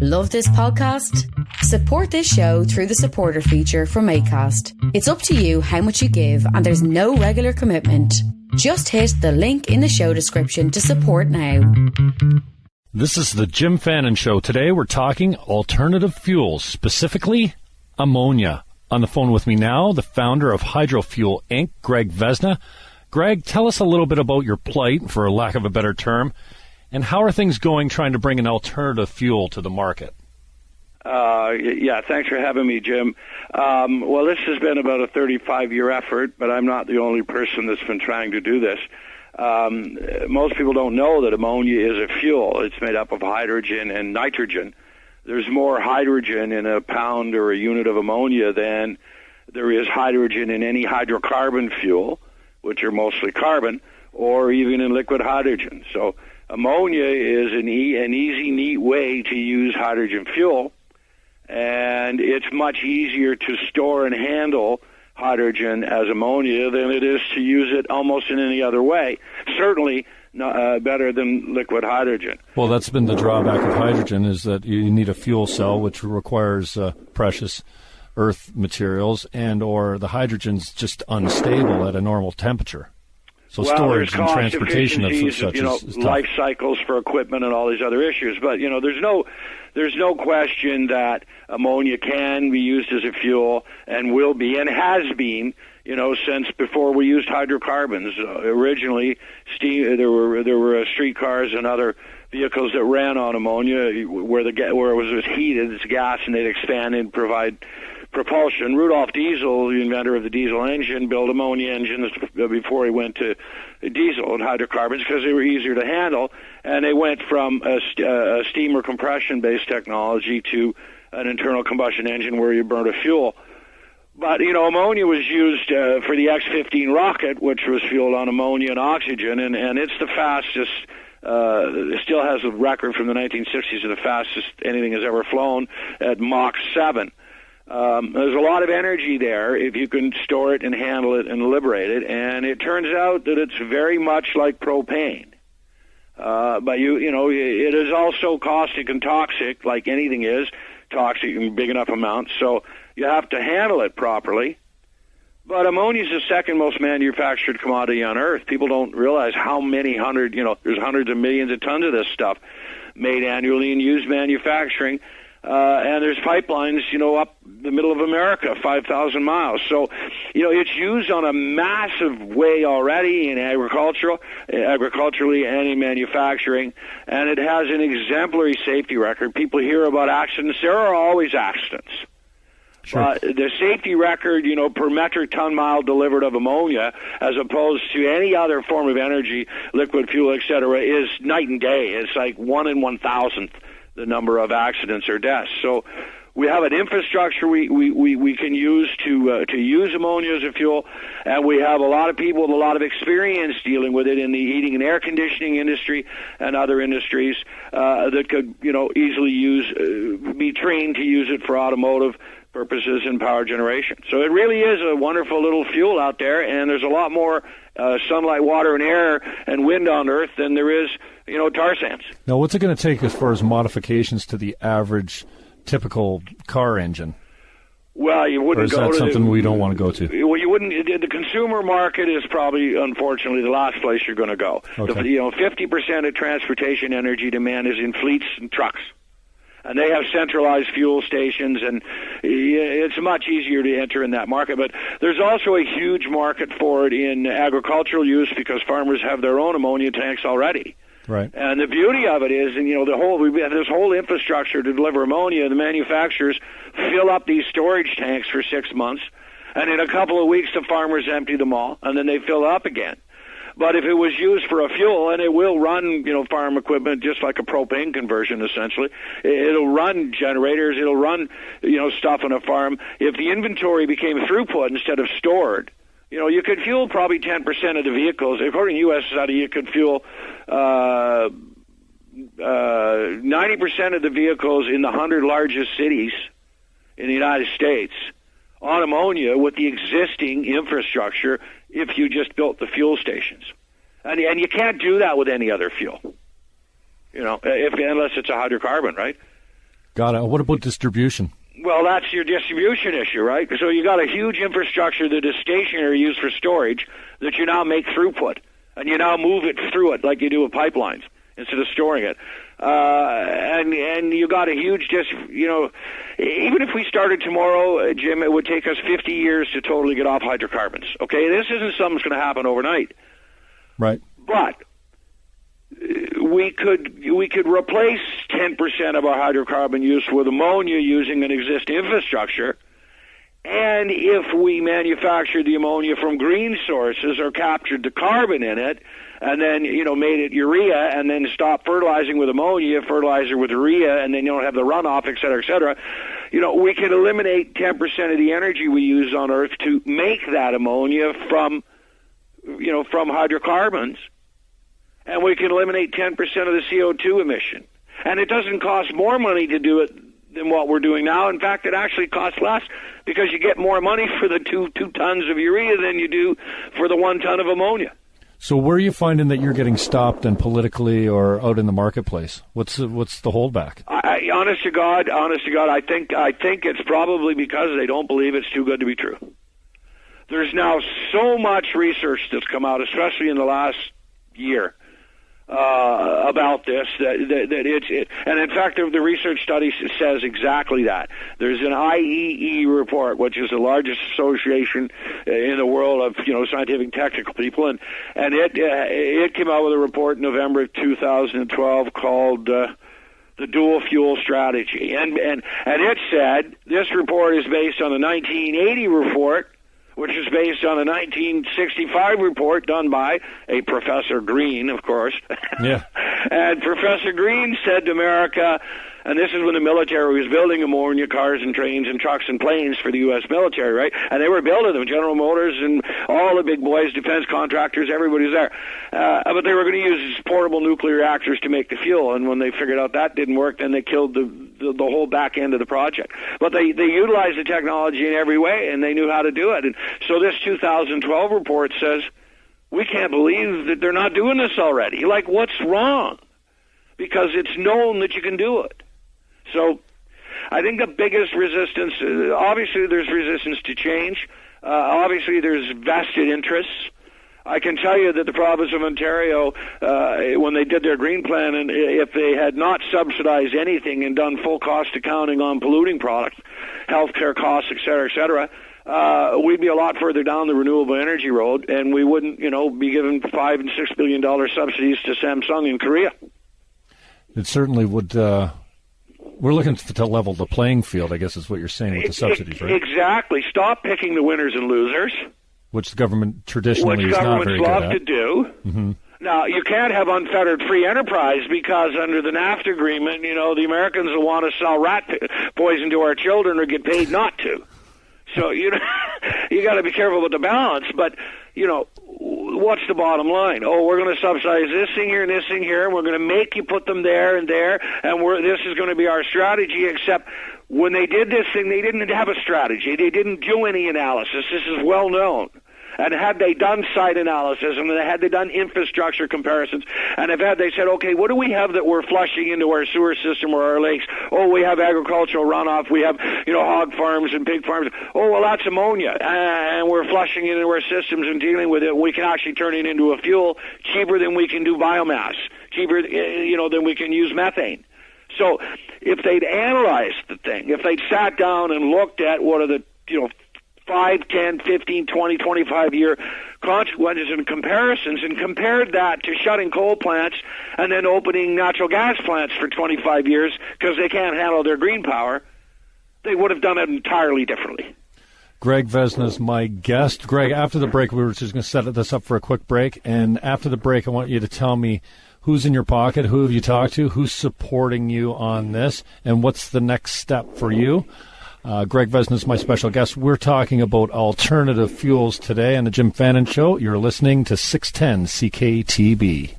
Love this podcast? Support this show through the supporter feature from Acast. It's up to you how much you give and there's no regular commitment. Just hit the link in the show description to support now. This is the Jim Fannon Show. Today we're talking alternative fuels, specifically ammonia. On the phone with me now, the founder of Hydrofuel Inc., Greg Vezina. Greg, tell us a little bit about your plight, for lack of a better term, and how are things going trying to bring an alternative fuel to the market? Yeah, thanks for having me, Jim. Well, this has been about a 35-year effort, but I'm not the only person that's been trying to do this. Most people don't know that ammonia is a fuel. It's made up of hydrogen and nitrogen. There's more hydrogen in a pound or a unit of ammonia than there is hydrogen in any hydrocarbon fuel, which are mostly carbon, or even in liquid hydrogen. So ammonia is an easy, neat way to use hydrogen fuel, and it's much easier to store and handle hydrogen as ammonia than it is to use it almost in any other way. Certainly better than liquid hydrogen. Well, that's been the drawback of hydrogen, is that you need a fuel cell, which requires precious earth materials, and or the hydrogen's just unstable at a normal temperature. So storage and transportation of such is tough. Life cycles for equipment and all these other issues. But there's no question that ammonia can be used as a fuel and will be and has been, since before we used hydrocarbons. Originally, there were streetcars and other vehicles that ran on ammonia where it was heated, it's gas, and they'd expand and provide propulsion. Rudolf Diesel, the inventor of the diesel engine, built ammonia engines before he went to diesel and hydrocarbons because they were easier to handle, and they went from a steam or compression-based technology to an internal combustion engine where you burn a fuel. But, ammonia was used for the X-15 rocket, which was fueled on ammonia and oxygen, and it's the fastest. It still has a record from the 1960s of the fastest anything has ever flown at Mach 7. There's a lot of energy there if you can store it and handle it and liberate it, and it turns out that it's very much like propane. But it is also caustic and toxic, like anything is toxic in big enough amounts, so you have to handle it properly. But ammonia is the second most manufactured commodity on Earth. People don't realize how many there's hundreds of millions of tons of this stuff made annually and used manufacturing. And there's pipelines, up the middle of America, 5,000 miles. So, it's used on a massive way already in agriculturally and in manufacturing, and it has an exemplary safety record. People hear about accidents. There are always accidents. Sure. The safety record, per metric ton mile delivered of ammonia, as opposed to any other form of energy, liquid fuel, et cetera, is night and day. It's like 1 in 1,000th. The number of accidents or deaths. So we have an infrastructure we can use to use ammonia as a fuel, and we have a lot of people with a lot of experience dealing with it in the heating and air conditioning industry and other industries that could easily be trained to use it for automotive purposes and power generation. So it really is a wonderful little fuel out there, and there's a lot more sunlight, water, and air and wind on Earth than there is, tar sands. Now, what's it going to take as far as modifications to the average typical car engine? Well, you wouldn't go to... Or is that something we don't want to go to? Well, you wouldn't. The consumer market is probably, unfortunately, the last place you're going to go. Okay. 50% of transportation energy demand is in fleets and trucks. And they have centralized fuel stations, and it's much easier to enter in that market. But there's also a huge market for it in agricultural use because farmers have their own ammonia tanks already. Right. And the beauty of it is, we have this whole infrastructure to deliver ammonia. The manufacturers fill up these storage tanks for 6 months, and in a couple of weeks the farmers empty them all, and then they fill up again. But if it was used for a fuel, and it will run, farm equipment just like a propane conversion, essentially, it'll run generators, it'll run, stuff on a farm. If the inventory became throughput instead of stored, you could fuel probably 10% of the vehicles. According to U.S. study, you could fuel 90% of the vehicles in the 100 largest cities in the United States on ammonia with the existing infrastructure if you just built the fuel stations. And you can't do that with any other fuel, unless it's a hydrocarbon, right? Got it. What about distribution? Well, that's your distribution issue, right? So you got a huge infrastructure that is stationary, used for storage, that you now make throughput, and you now move it through it like you do with pipelines instead of storing it. And you got a huge, even if we started tomorrow, Jim, it would take us 50 years to totally get off hydrocarbons. Okay, this isn't something that's going to happen overnight. Right. But we could replace 10% of our hydrocarbon use with ammonia using an existing infrastructure. And if we manufactured the ammonia from green sources or captured the carbon in it, and then, made it urea, and then stopped fertilizing with ammonia, fertilizer with urea, and then you don't have the runoff, et cetera, we can eliminate 10% of the energy we use on Earth to make that ammonia from hydrocarbons. And we can eliminate 10% of the CO2 emission. And it doesn't cost more money to do it than what we're doing now. In fact, it actually costs less because you get more money for the two tons of urea than you do for the 1 ton of ammonia. So where are you finding that you're getting stopped and politically or out in the marketplace? What's the holdback? Honest to God, I think it's probably because they don't believe it's too good to be true. There's now so much research that's come out, especially in the last year, about this, and in fact, the research study says exactly that. There's an IEE report, which is the largest association in the world of scientific and technical people, and it came out with a report in November of 2012 called the dual fuel strategy, and it said this report is based on the 1980 report, which is based on a 1965 report done by a Professor Green, of course. Yeah. And Professor Green said to America, and this is when the military was building ammonia cars and trains and trucks and planes for the U.S. military, right? And they were building them, General Motors and all the big boys, defense contractors, everybody's there. But they were going to use portable nuclear reactors to make the fuel, and when they figured out that didn't work, then they killed the whole back end of the project. But they utilized the technology in every way, and they knew how to do it. And so this 2012 report says, we can't believe that they're not doing this already. Like, what's wrong? Because it's known that you can do it. So I think the biggest resistance, obviously there's resistance to change. Obviously there's vested interests. I can tell you that the province of Ontario, when they did their green plan, and if they had not subsidized anything and done full cost accounting on polluting products, healthcare costs, et cetera, we'd be a lot further down the renewable energy road, and we wouldn't, be given $5 and $6 billion subsidies to Samsung in Korea. It certainly would. We're looking to level the playing field, I guess is what you're saying with the subsidies, right? Exactly. Stop picking the winners and losers. Which the government traditionally is not very good at. Which governments love to do. Mm-hmm. Now, you can't have unfettered free enterprise because under the NAFTA agreement, the Americans will want to sell rat poison to our children or get paid not to. So, you got to be careful with the balance. But, what's the bottom line? Oh, we're going to subsidize this thing here and this thing here, and we're going to make you put them there and there, and this is going to be our strategy, except when they did this thing, they didn't have a strategy. They didn't do any analysis. This is well known. And had they done site analysis, and had they done infrastructure comparisons, and had they said, okay, what do we have that we're flushing into our sewer system or our lakes? Oh, we have agricultural runoff. We have, hog farms and pig farms. Oh, well, that's ammonia, and we're flushing it into our systems and dealing with it. We can actually turn it into a fuel cheaper than we can do biomass, cheaper, than we can use methane. So if they'd analyzed the thing, if they'd sat down and looked at what are the, 5, 10, 15, 20, 25-year consequences and comparisons, and compared that to shutting coal plants and then opening natural gas plants for 25 years because they can't handle their green power, they would have done it entirely differently. Greg Vezina is my guest. Greg, after the break, we were just going to set this up for a quick break, and after the break, I want you to tell me who's in your pocket, who have you talked to, who's supporting you on this, and what's the next step for you. Greg Vezina is my special guest. We're talking about alternative fuels today on the Jim Fannon Show. You're listening to 610 CKTB.